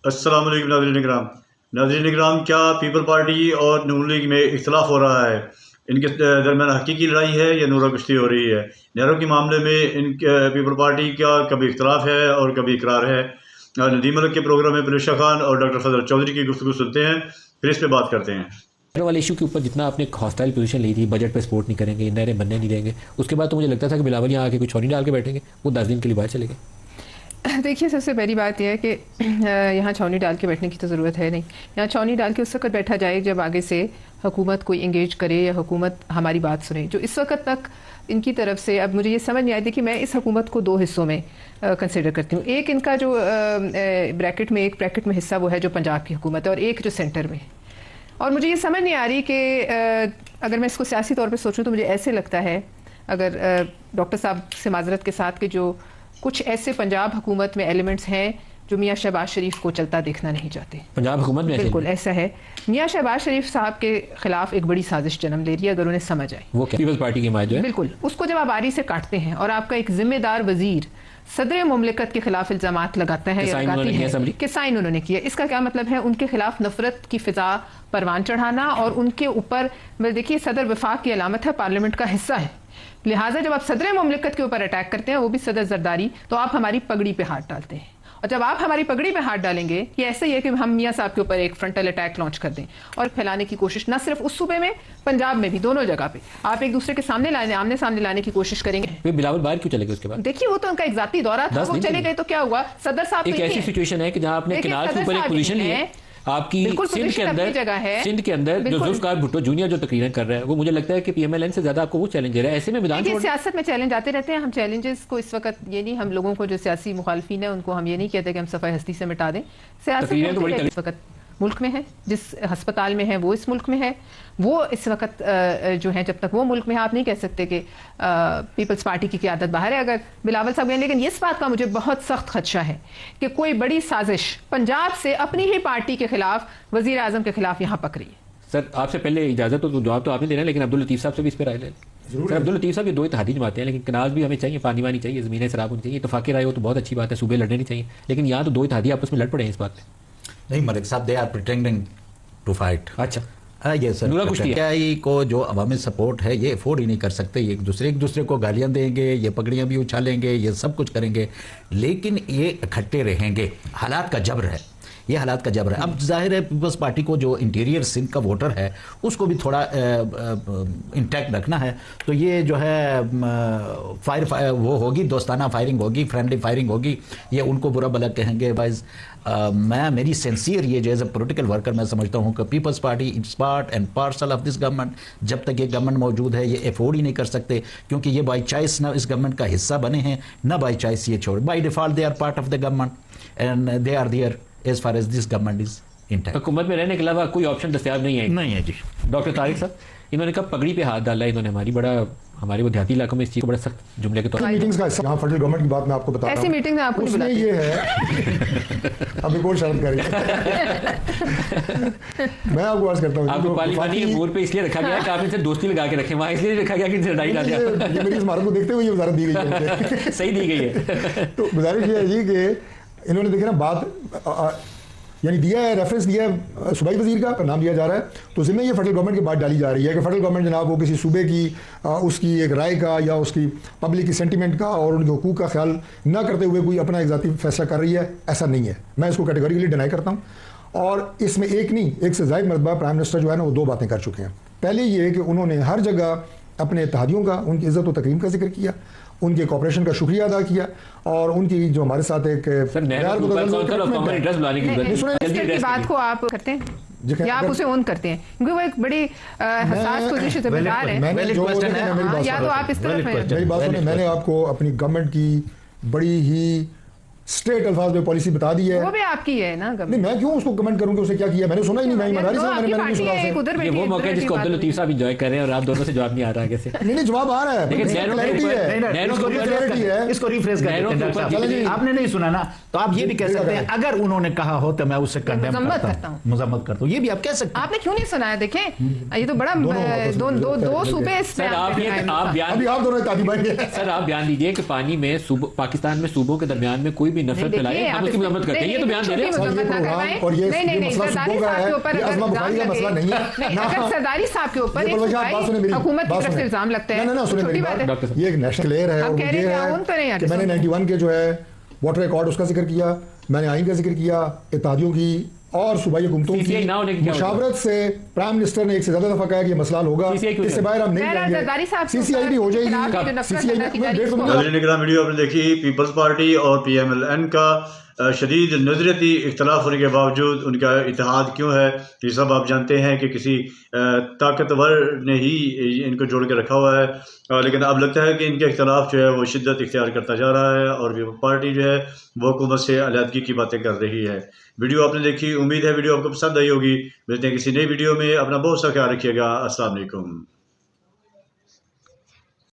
अस्सलाम वालेकुम नाज़रीन इकराम। नाज़रीन इकराम, क्या पीपल पार्टी और नून लीग में इख्तलाफ हो रहा है? इनके दरमियान हकीकी लड़ाई है या नूरा कुश्ती हो रही है? नहरों के मामले में पीपल पार्टी का कभी इख्तलाफ है और कभी इकरार है। नदीम मलिक के प्रोग्राम में पलूशा खान और डॉक्टर फजल चौधरी की गुफ्तगू सुनते हैं, फिर इस पर बात करते हैं। नहरों वाले इशू के ऊपर जितना आपने हॉस्टाइल पोजीशन ली थी, बजट पे सपोर्ट नहीं करेंगे, नहरें बनने नहीं देंगे, उसके बाद तो मुझे लगता था कि बिलावल यहाँ आके कुछ छौनी डाल के बैठेंगे, वो 10 दिन के लिए बाहर चले गए। देखिए, सबसे पहली बात यह है कि यहाँ छावनी डाल के बैठने की तो ज़रूरत है नहीं। यहाँ छावनी डाल के उस वक्त बैठा जाए जब आगे से हुकूमत कोई इंगेज करे या हुकूमत हमारी बात सुने। जो इस वक्त तक इनकी तरफ से, अब मुझे ये समझ नहीं आई थी कि मैं इस हुकूमत को दो हिस्सों में कंसिडर करती हूँ। एक इनका जो ब्रैकेट में हिस्सा वो है जो पंजाब की हुकूमत है, और एक जो सेंटर में। और मुझे ये समझ नहीं आ रही कि अगर मैं इसको सियासी तौर पर सोचूँ तो मुझे ऐसे लगता है, अगर डॉक्टर साहब से माजरत के साथ, कि जो कुछ ऐसे पंजाब हुकूमत में एलिमेंट्स हैं जो मियाँ शहबाज शरीफ को चलता देखना नहीं चाहते। पंजाब हुकूमत में बिल्कुल ऐसा है। मियाँ शहबाज शरीफ साहब के खिलाफ एक बड़ी साजिश जन्म ले रही है, अगर उन्हें समझ आए। वो पीपल्स पार्टी की जो है, बिल्कुल उसको जब आप आरी से काटते हैं और आपका एक जिम्मेदार वजीर सदर मुमलिकत के खिलाफ इल्जामात लगाता है या लगाती है कि साइन उन्होंने किया, इसका क्या मतलब है? उनके खिलाफ नफरत की फिजा परवान चढ़ाना, और उनके ऊपर, देखिए, सदर वफाक की अलामत है, पार्लियामेंट का हिस्सा है। लिहाजा जब आप सदर मुमलिकत के ऊपर अटैक करते हैं, वो भी सदर जरदारी, तो आप हमारी पगड़ी पे हाथ डालते हैं। और जब आप हमारी पगड़ी पे हाथ डालेंगे, ये ऐसे ही है कि हम मियाँ साहब के ऊपर एक फ्रंटल अटैक लॉन्च कर दें और फैलाने की कोशिश, ना सिर्फ उस सूबे में, पंजाब में भी, दोनों जगह पे आप एक दूसरे के सामने लाने, आमने सामने लाने की कोशिश करेंगे। फिर बिलावल बाहर क्यों चले गए उसके बाद? देखिए, वो तो उनका एक जाती दौरा था, वो चले गए तो क्या हुआ? सदर साहब एक ऐसी सिचुएशन है कि जहां आपने किनार के ऊपर एक पोजीशन ली है आपकी सिंध के अंदर जो जुल्फकार भुट्टो जूनियर जो तकरीरें कर रहा है, वो मुझे लगता है कि पीएमएलएन से ज्यादा आपको वो चैलेंज दे रहा है। ऐसे में मैदान छोड़, सियासत में चैलेंज आते रहते हैं। हम चैलेंजेस को इस वक्त ये नहीं, हम लोगों को जो सियासी मुखालफिन है उनको हम ये नहीं कहते कि हम सफाई हस्ती से मिटा दें। सियासत इस वक्त मुल्क में है, जिस अस्पताल में है वो इस मुल्क में है, वो इस वक्त जो है, जब तक वो मुल्क में है, आप नहीं कह सकते कि पीपल्स पार्टी की क़यादत बाहर है, अगर बिलावल साहब गए। लेकिन इस बात का मुझे बहुत सख्त खदशा है कि कोई बड़ी साजिश पंजाब से अपनी ही पार्टी के खिलाफ, वजीर आजम के खिलाफ यहाँ पक रही है। सर, आपसे पहले इजाजत तो जवाब तो आपने देना है, लेकिन अब्दुल लतीफ साहब से भी इस पर राय लें। सर, अब्दुल लतीफ साहब ये दो इत्तेहादी जमाते हैं, लेकिन कनाज भी हमें चाहिए, पानी वानी चाहिए, ज़मीनें शराब होनी चाहिए। इत्तेफाक़ी राय हो तो बहुत अच्छी बात है, सूबे लड़ने नहीं चाहिए, लेकिन यहाँ तो दो इत्तेहादी आपस में लड़ पड़े हैं इस बात पर। नहीं मलिक साहब, they are pretending to fight. अच्छा, ये सर क्या को जो अवामी सपोर्ट है ये अफोर्ड ही नहीं कर सकते। ये एक दूसरे को गालियां देंगे, ये पगड़ियां भी उछालेंगे, ये सब कुछ करेंगे, लेकिन ये इकट्ठे रहेंगे। हालात का जबर है, ये हालात का जबर है। अब जाहिर है पीपल्स पार्टी को जो इंटीरियर सिंध का वोटर है उसको भी थोड़ा इंटैक्ट रखना है, तो ये जो है फायर वो होगी, दोस्ताना फायरिंग होगी, फ्रेंडली फायरिंग होगी, ये उनको बुरा भला कहेंगे। वाइज मेरी सेंसियर ये जो एज ए पोलिटिकल वर्कर मैं समझता हूँ कि peoples party it's part and parcel of this government. जब तक ये गवर्नमेंट मौजूद है ये अफोर्ड ही नहीं कर सकते, क्योंकि ये बाई चॉइस ना इस गवर्नमेंट का हिस्सा बने हैं, ना बाई चॉइस ये छोड़। By default they are part of the government and they are there as far as this government is intact। हुकूमत में रहने के अलावा कोई ऑप्शन दस्तयाब नहीं है? नहीं है जी। डॉक्टर तारिक साहब, इन्होंने कब पगड़ी पे हाथ डाला है? इन्होंने हमारे वो देहाती इलाकों में इस चीज़ को बड़ा सख्त जुमले के तौर पर मीटिंग्स का हिस्सा, यहाँ फेडरल गवर्नमेंट की बात मैं आपको बता रहा हूँ, ऐसी मीटिंग में आपको उसमें ये है अब एक और शर्त करें मैं आपको अर्ज करता हूँ, आपको पानी के बोर्ड पे इसलिए रखा गया कि आप इनसे दोस्ती लगा के रखें, वहाँ इसलिए रखा गया कि इनसे लड़ाई ना जाए। ये मेरी इस मारत को देखते हुए ये वजारत दी गई है सही दी गई है। तो गुजारिश ये है जी कि इन्होंने देखे ना बात यानी दिया है, रेफरेंस दिया है सूबाई वजीर का नाम दिया जा रहा है, तो जिसमें ये फेडरल गवर्नमेंट की बात डाली जा रही है कि फेडरल गवर्नमेंट जनाब वो किसी सूबे की उसकी एक राय का या उसकी पब्लिक की सेंटीमेंट का और उनके हुकूक का ख्याल ना करते हुए कोई अपना एक ज़ाती फैसला कर रही है। ऐसा नहीं है, मैं इसको कैटेगोरिकली डिनाई करता हूँ। और इसमें एक नहीं, एक से ज़ायद मरतबा प्राइम मिनिस्टर जो है ना वो दो बातें कर चुके हैं। पहले ये है कि उन्होंने हर जगह अपने इत्तेहादियों का, उनकी इज़्ज़त व तकरीम का जिक्र किया, उनके कोऑपरेशन का शुक्रिया अदा किया, और उनकी जो हमारे साथ एक बात को आप करते हैं या आप उसे ऑन करते हैं, क्योंकि वो एक बड़ी हसास पोजीशन से बाहर है। या तो आप इस तरफ हैं। मेरी बात सुनिए, मैंने आपको अपनी गवर्नमेंट की बड़ी ही स्ट्रेट अल्फाज में पॉलिसी बता दी है। वो भी आपकी है ना? नहीं, मैं क्यों उसको कमेंट करूं कि उसने क्या किया? मैंने सुना ही नहीं, मैं ईमानदारी से मैंने नहीं सुना उसे। ये वो मौका है जिसको अब्दुल लतीफ साहब एंजॉय कर रहे हैं और आप दोनों से जवाब नहीं आ रहा है कैसे? नहीं जवाब आ रहा है, लेकिन इसको रिफ्रेश कर, आपने नहीं सुना ना, तो आप ये भी कह सकते हैं अगर उन्होंने कहा हो तो मैं उससे कंडेम करता हूं, मजम्मत करता हूं, ये भी आप कह सकते हैं। आपने क्यों नहीं सुना है? देखें, ये तो बड़ा दो सूबे। सर, आप बयान दीजिए कि पानी में पाकिस्तान में सूबों के दरमियान में कोई भी भी नफरत फैलाए, हम उसकी मजम्मत करते हैं। ये तो बयान दे रहे हैं। और ये मसला सुबह का है, ये अज़मा बुखारी का मसला नहीं है ना। अगर सरदारी साहब के ऊपर हुकूमत की तरफ से इल्जाम लगता है, ना सुने मेरी बात, ये एक नेशनल एयर है, और ये है कि मैंने 91 के जो है वाटर रिकॉर्ड उसका जिक्र किया, मैंने आइन का जिक्र किया, इत्तेहादियों की और सूबाई हुकूमतों की मुशावरत से प्राइम मिनिस्टर ने एक से ज्यादा दफा कहा कि ये मसला हल होगा, इससे बाहर हम नहीं जाएंगे। सीसीआई भी हो जाएगी, सीसीआई वीडियो आपने देखी पीपल्स पार्टी और PMLN का शदीद नज़रियाती इख्तलाफ होने के बावजूद उनका इत्तेहाद क्यों है, ये सब आप जानते हैं कि किसी ताकतवर ने ही इनको जोड़ के रखा हुआ है। लेकिन अब लगता है कि इनके इख्तलाफ जो है वो शिद्दत इख्तियार करता जा रहा है और पीपल पार्टी जो है वो हुकूमत से अलहदगी की बातें कर रही है। वीडियो आपने देखी, उम्मीद है वीडियो आपको पसंद आई होगी। मिलते हैं किसी नई वीडियो में, अपना बहुत सा ख्याल रखिएगा। अस्सलाम वालेकुम।